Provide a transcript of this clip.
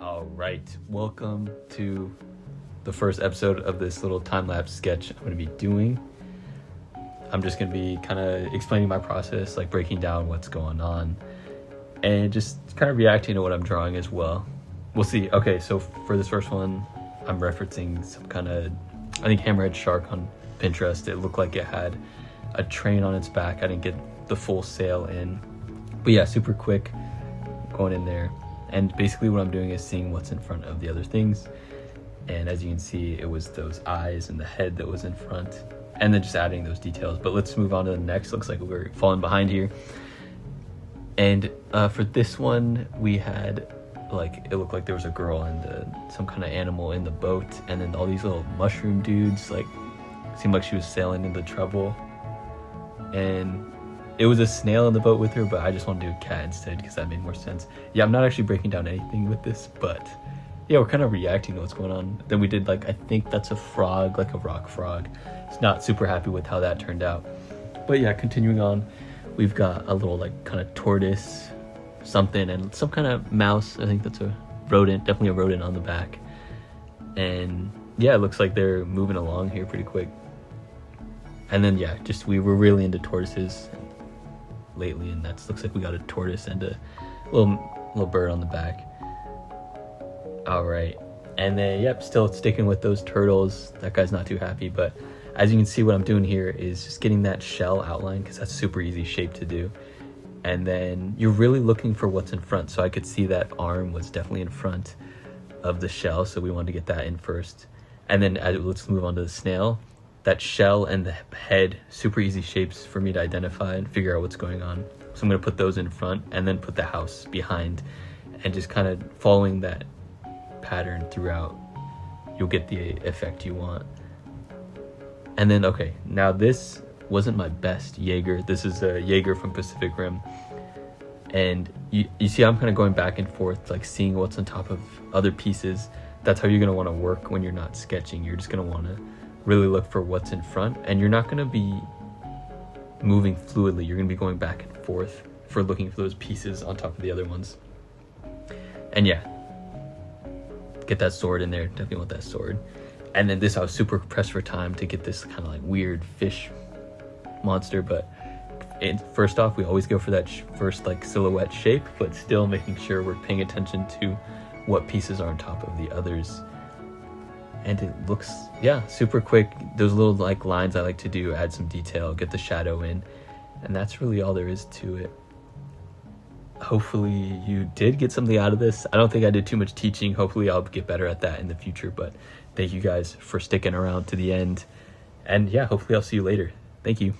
All right, welcome to the first episode of this little time-lapse sketch I'm going to be doing. I'm just going to be kind of explaining my process, like breaking down what's going on, and just kind of reacting to what I'm drawing as well. We'll see. Okay, so for this first one, I'm referencing some kind of, I think, hammerhead shark on Pinterest. It looked like it had a train on its back. I didn't get the full sail in. But yeah, super quick, going in there. And basically what I'm doing is seeing what's in front of the other things. And as you can see, it was those eyes and the head that was in front. And then just adding those details. But let's move on to the next. Looks like we're falling behind here. And for this one, we had, like, it looked like there was a girl and some kind of animal in the boat. And then all these little mushroom dudes, like, seemed like she was sailing into trouble. And it was a snail in the boat with her, but I just want to do a cat instead because that made more sense. Yeah, I'm not actually breaking down anything with this, but yeah, we're kind of reacting to what's going on. Then we did, like, I think that's a frog, like a rock frog. It's not super happy with how that turned out. But yeah, continuing on, we've got a little, like, kind of tortoise something and some kind of mouse. I think that's a rodent, definitely a rodent on the back. And yeah, it looks like they're moving along here pretty quick. And then yeah, just we were really into tortoises lately, and that looks like we got a tortoise and a little bird on the back. All right, and then yep, still sticking with those turtles. That guy's not too happy, but as you can see, what I'm doing here is just getting that shell outline because that's super easy shape to do. And then you're really looking for what's in front. So I could see that arm was definitely in front of the shell, so we wanted to get that in first. And then let's move on to the snail. That shell and the head, super easy shapes for me to identify and figure out what's going on. So I'm going to put those in front and then put the house behind, and just kind of following that pattern throughout, you'll get the effect you want. And then, okay, now this wasn't my best Jaeger. This is a Jaeger from Pacific Rim. And you see I'm kind of going back and forth, like seeing what's on top of other pieces. That's how you're going to want to work when you're not sketching. You're just going to want to really look for what's in front, and you're not going to be moving fluidly. You're going to be going back and forth for looking for those pieces on top of the other ones. And yeah, get that sword in there. Definitely want that sword. And then this, I was super pressed for time to get this kind of like weird fish monster, but first off, we always go for that first like silhouette shape, but still making sure we're paying attention to what pieces are on top of the others. And it looks, yeah, super quick. Those little like lines I like to do, add some detail, get the shadow in, and that's really all there is to it. Hopefully you did get something out of this. I don't think I did too much teaching. Hopefully I'll get better at that in the future, but thank you guys for sticking around to the end. And yeah, hopefully I'll see you later. Thank you.